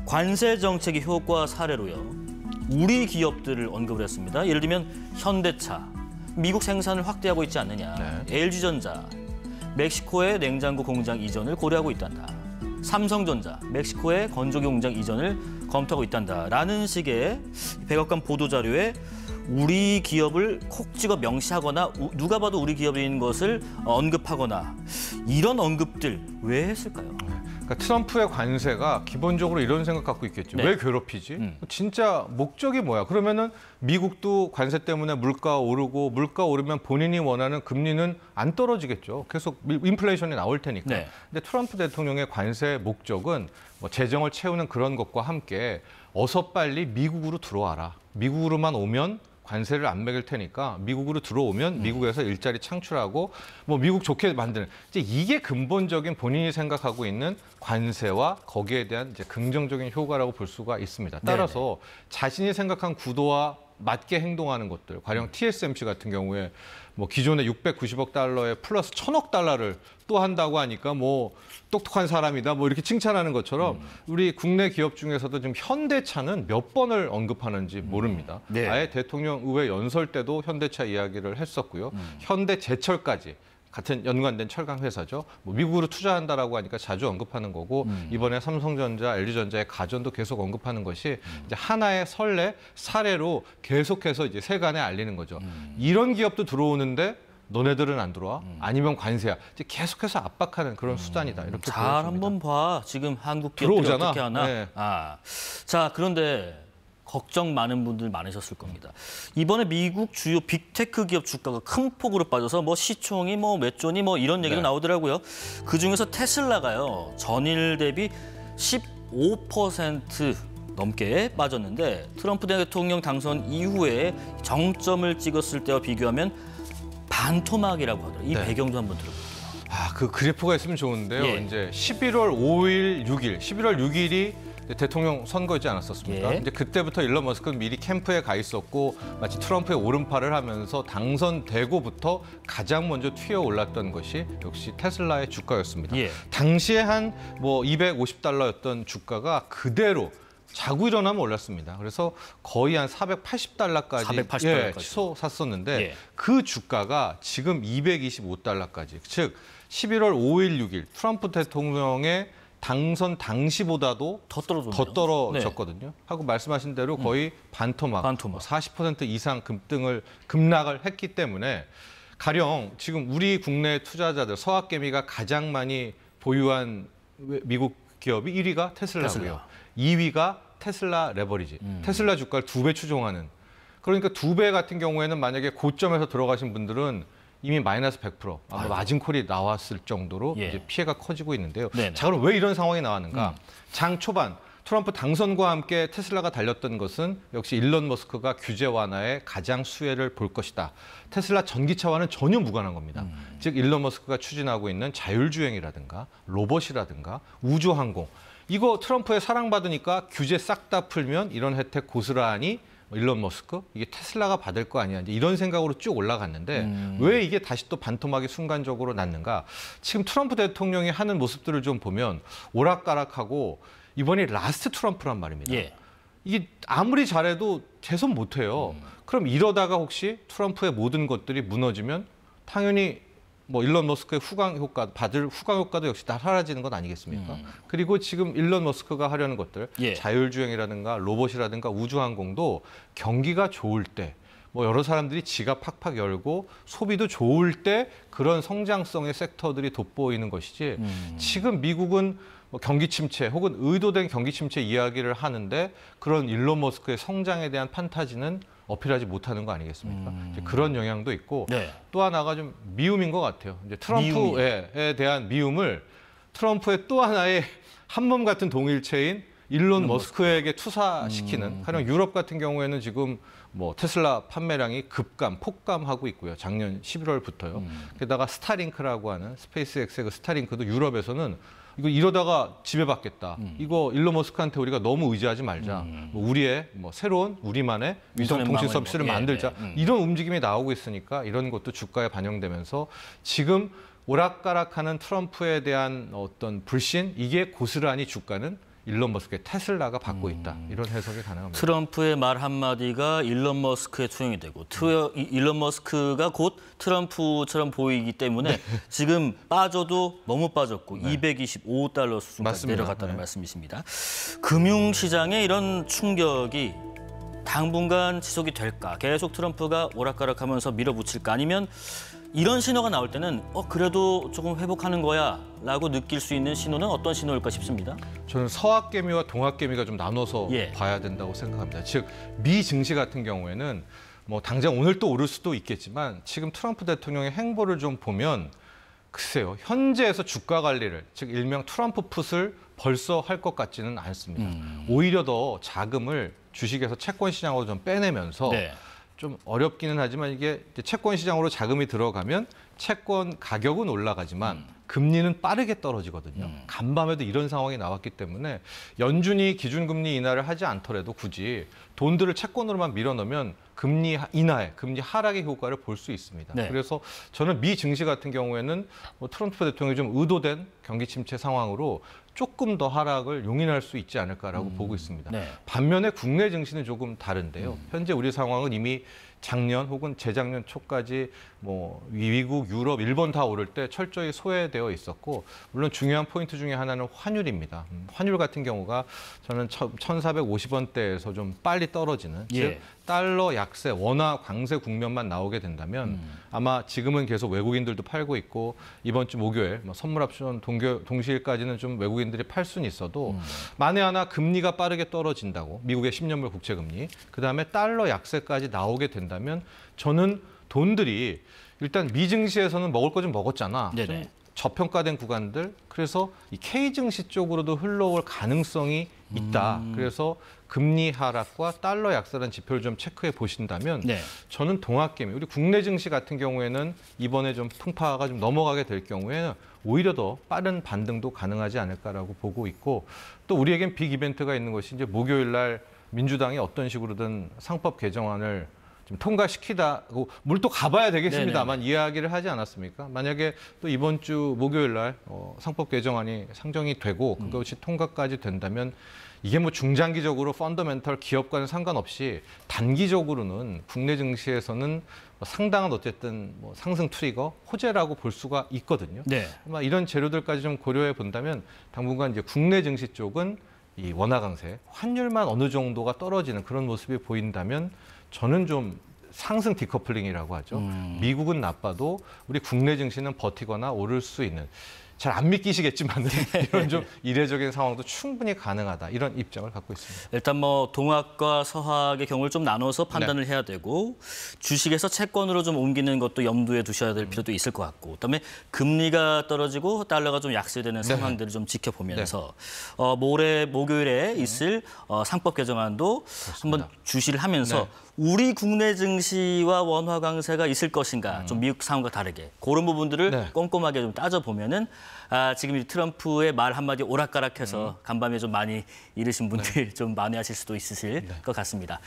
관세 정책의 효과 사례로요. 우리 기업들을 언급을 했습니다. 예를 들면 현대차, 미국 생산을 확대하고 있지 않느냐. 네. LG전자, 멕시코의 냉장고 공장 이전을 고려하고 있단다. 삼성전자, 멕시코의 건조기 공장 이전을 검토하고 있단다라는 식의 백악관 보도자료에 우리 기업을 콕 찍어 명시하거나 누가 봐도 우리 기업인 것을 언급하거나 이런 언급들 왜 했을까요? 그러니까 트럼프의 관세가 기본적으로 이런 생각 갖고 있겠죠. 네. 왜 괴롭히지? 진짜 목적이 뭐야? 그러면은 미국도 관세 때문에 물가 오르고 물가 오르면 본인이 원하는 금리는 안 떨어지겠죠. 계속 인플레이션이 나올 테니까. 네. 근데 트럼프 대통령의 관세 목적은 뭐 재정을 채우는 그런 것과 함께 어서 빨리 미국으로 들어와라. 미국으로만 오면 관세를 안 매길 테니까 미국으로 들어오면 미국에서 일자리 창출하고 뭐 미국 좋게 만드는 이게 근본적인 본인이 생각하고 있는 관세와 거기에 대한 이제 긍정적인 효과라고 볼 수가 있습니다. 따라서 자신이 생각한 구도와 맞게 행동하는 것들, 가령 TSMC 같은 경우에 뭐 기존에 690억 달러에 플러스 1000억 달러를 또 한다고 하니까 뭐 똑똑한 사람이다 뭐 이렇게 칭찬하는 것처럼 우리 국내 기업 중에서도 지금 현대차는 몇 번을 언급하는지 모릅니다. 네. 아예 대통령 의회 연설 때도 현대차 이야기를 했었고요. 현대제철까지 같은 연관된 철강 회사죠. 뭐 미국으로 투자한다라고 하니까 자주 언급하는 거고 이번에 삼성전자, LG전자의 가전도 계속 언급하는 것이 이제 하나의 선례 사례로 계속해서 이제 세간에 알리는 거죠. 이런 기업도 들어오는데 너네들은 안 들어와? 아니면 관세야? 이제 계속해서 압박하는 그런 수단이다. 이렇게 잘 보여집니다. 한번 봐. 지금 한국 기업들이 들어오잖아. 어떻게 하나. 네. 자, 그런데 걱정 많은 분들 많으셨을 겁니다. 이번에 미국 주요 빅테크 기업 주가가 큰 폭으로 빠져서 뭐 시총이 뭐 몇 조니 뭐 이런 얘기도 나오더라고요. 그중에서 테슬라가요. 전일 대비 15% 넘게 빠졌는데 트럼프 대통령 당선 이후에 정점을 찍었을 때와 비교하면 반토막이라고 하더라고요. 이 배경도 한번 들어볼게요. 그 그래프가 있으면 좋은데요. 예. 이제 11월 5일, 6일, 11월 6일이 대통령 선거이지 않았었습니까? 예. 이제 그때부터 일론 머스크는 미리 캠프에 가 있었고 마치 트럼프의 오른팔을 하면서 당선되고부터 가장 먼저 튀어 올랐던 것이 역시 테슬라의 주가였습니다. 예. 당시에 한 뭐 250달러였던 주가가 그대로 자고 일어나면 올랐습니다. 그래서 거의 한 480달러까지 480달러까지. 치솟았었는데 예. 그 주가가 지금 225달러까지, 즉 11월 5일, 6일 트럼프 대통령의 당선 당시보다도 더 떨어졌네요. 더 떨어졌거든요. 하고 말씀하신 대로 거의 반토막. 40% 이상 급락을 했기 때문에 가령 지금 우리 국내 투자자들 서학개미가 가장 많이 보유한 미국 기업이 1위가 테슬라고요. 2위가 테슬라 레버리지. 테슬라 주가를 2배 추종하는. 그러니까 2배 같은 경우에는 만약에 고점에서 들어가신 분들은 이미 마이너스 100%, 아마 마진콜이 나왔을 정도로 예. 이제 피해가 커지고 있는데요. 네네. 자, 그럼 왜 이런 상황이 나왔는가? 장 초반 트럼프 당선과 함께 테슬라가 달렸던 것은 역시 일론 머스크가 규제 완화에 가장 수혜를 볼 것이다. 테슬라 전기차와는 전혀 무관한 겁니다. 즉 일론 머스크가 추진하고 있는 자율주행이라든가 로봇이라든가 우주항공. 이거 트럼프에 사랑받으니까 규제 싹 다 풀면 이런 혜택 고스란히 일론 머스크, 이게 테슬라가 받을 거 아니야. 이제 이런 생각으로 쭉 올라갔는데 왜 이게 다시 또 반토막이 순간적으로 났는가? 지금 트럼프 대통령이 하는 모습들을 좀 보면 오락가락하고 이번이 라스트 트럼프란 말입니다. 예. 이게 아무리 잘해도 재선 못해요. 그럼 이러다가 혹시 트럼프의 모든 것들이 무너지면 당연히 뭐 일론 머스크의 받을 후광 효과도 역시 다 사라지는 건 아니겠습니까? 그리고 지금 일론 머스크가 하려는 것들, 예. 자율주행이라든가 로봇이라든가 우주항공도 경기가 좋을 때, 뭐 여러 사람들이 지갑 팍팍 열고 소비도 좋을 때 그런 성장성의 섹터들이 돋보이는 것이지 지금 미국은 뭐 경기 침체 혹은 의도된 경기 침체 이야기를 하는데 그런 일론 머스크의 성장에 대한 판타지는 어필하지 못하는 거 아니겠습니까? 이제 그런 영향도 있고 네. 또 하나가 좀 미움인 것 같아요. 이제 트럼프에 대한 미움을 트럼프의 또 하나의 한몸 같은 동일체인 일론 머스크에게 투사시키는. 가령 유럽 같은 경우에는 지금 뭐 테슬라 판매량이 폭감하고 있고요. 작년 11월부터요. 게다가 스타링크라고 하는 스페이스X의 그 스타링크도 유럽에서는 이거 이러다가 지배받겠다. 이거 일론 머스크한테 우리가 너무 의지하지 말자. 뭐 우리의 뭐 새로운 우리만의 위성통신 서비스를 만들자. 이런 움직임이 나오고 있으니까 이런 것도 주가에 반영되면서 지금 오락가락하는 트럼프에 대한 어떤 불신, 이게 고스란히 주가는 일론 머스크의 테슬라가 받고 있다. 이런 해석이 가능합니다. 트럼프의 말 한마디가 일론 머스크에 투영이 되고 일론 머스크가 곧 트럼프처럼 보이기 때문에 지금 빠져도 너무 빠졌고 225달러 수준까지 맞습니다. 내려갔다는 말씀이십니다. 금융시장의 이런 충격이 당분간 지속이 될까? 계속 트럼프가 오락가락하면서 밀어붙일까? 아니면 이런 신호가 나올 때는 그래도 조금 회복하는 거야 라고 느낄 수 있는 신호는 어떤 신호일까 싶습니다. 저는 서학개미와 동학개미가 좀 나눠서 봐야 된다고 생각합니다. 즉, 미 증시 같은 경우에는 뭐 당장 오늘 또 오를 수도 있겠지만 지금 트럼프 대통령의 행보를 좀 보면 글쎄요, 현재에서 주가 관리를, 즉 일명 트럼프 풋을 벌써 할 것 같지는 않습니다. 오히려 더 자금을 주식에서 채권 시장으로 좀 빼내면서 좀 어렵기는 하지만 이게 채권 시장으로 자금이 들어가면 채권 가격은 올라가지만 금리는 빠르게 떨어지거든요. 간밤에도 이런 상황이 나왔기 때문에 연준이 기준금리 인하를 하지 않더라도 굳이 돈들을 채권으로만 밀어넣으면 금리 인하에, 금리 하락의 효과를 볼 수 있습니다. 그래서 저는 미 증시 같은 경우에는 트럼프 대통령이 좀 의도된 경기 침체 상황으로 조금 더 하락을 용인할 수 있지 않을까라고 보고 있습니다. 반면에 국내 증시는 조금 다른데요. 현재 우리 상황은 이미 작년 혹은 재작년 초까지 뭐 미국, 유럽, 일본 다 오를 때 철저히 소외되어 있었고 물론 중요한 포인트 중에 하나는 환율입니다. 환율 같은 경우가 저는 1,450원대에서 좀 빨리 떨어지는 즉 달러 약세, 원화 강세 국면만 나오게 된다면 아마 지금은 계속 외국인들도 팔고 있고 이번 주 목요일 선물 옵션 동시일까지는 좀 외국인들이 팔 수는 있어도 만에 하나 금리가 빠르게 떨어진다고 미국의 10년물 국채금리 그다음에 달러 약세까지 나오게 된다면 저는 돈들이 일단 미 증시에서는 먹을 거 좀 먹었잖아. 좀 저평가된 구간들 그래서 이 K 증시 쪽으로도 흘러올 가능성이 있다. 그래서 금리 하락과 달러 약세라는 지표를 좀 체크해 보신다면 저는 동학개미 우리 국내 증시 같은 경우에는 이번에 좀 풍파가 좀 넘어가게 될 경우에는 오히려 더 빠른 반등도 가능하지 않을까라고 보고 있고 또 우리에겐 빅 이벤트가 있는 것이 이제 목요일 날 민주당이 어떤 식으로든 상법 개정안을 좀 통과시키다고 물 또 가봐야 되겠습니다만 이야기를 하지 않았습니까? 만약에 또 이번 주 목요일 날 상법 개정안이 상정이 되고 그것이 통과까지 된다면 이게 뭐 중장기적으로 펀더멘털 기업과는 상관없이 단기적으로는 국내 증시에서는 상당한 어쨌든 뭐 상승 트리거 호재라고 볼 수가 있거든요. 아마 이런 재료들까지 좀 고려해 본다면 당분간 이제 국내 증시 쪽은 이 원화 강세, 환율만 어느 정도가 떨어지는 그런 모습이 보인다면 저는 좀 상승 디커플링이라고 하죠. 미국은 나빠도 우리 국내 증시는 버티거나 오를 수 있는 잘 안 믿기시겠지만 이런 좀 이례적인 상황도 충분히 가능하다. 이런 입장을 갖고 있습니다. 일단 뭐 동학과 서학의 경우를 좀 나눠서 판단을 해야 되고 주식에서 채권으로 좀 옮기는 것도 염두에 두셔야 될 필요도 있을 것 같고 그다음에 금리가 떨어지고 달러가 좀 약세되는 상황들을 좀 지켜보면서 모레 목요일에 있을 상법 개정안도 한번 주시를 하면서 우리 국내 증시와 원화 강세가 있을 것인가, 좀 미국 상황과 다르게 그런 부분들을 꼼꼼하게 좀 따져보면은 지금 이 트럼프의 말 한마디 오락가락해서 간밤에 좀 많이 잃으신 분들 좀 만회하실 수도 있으실 것 같습니다.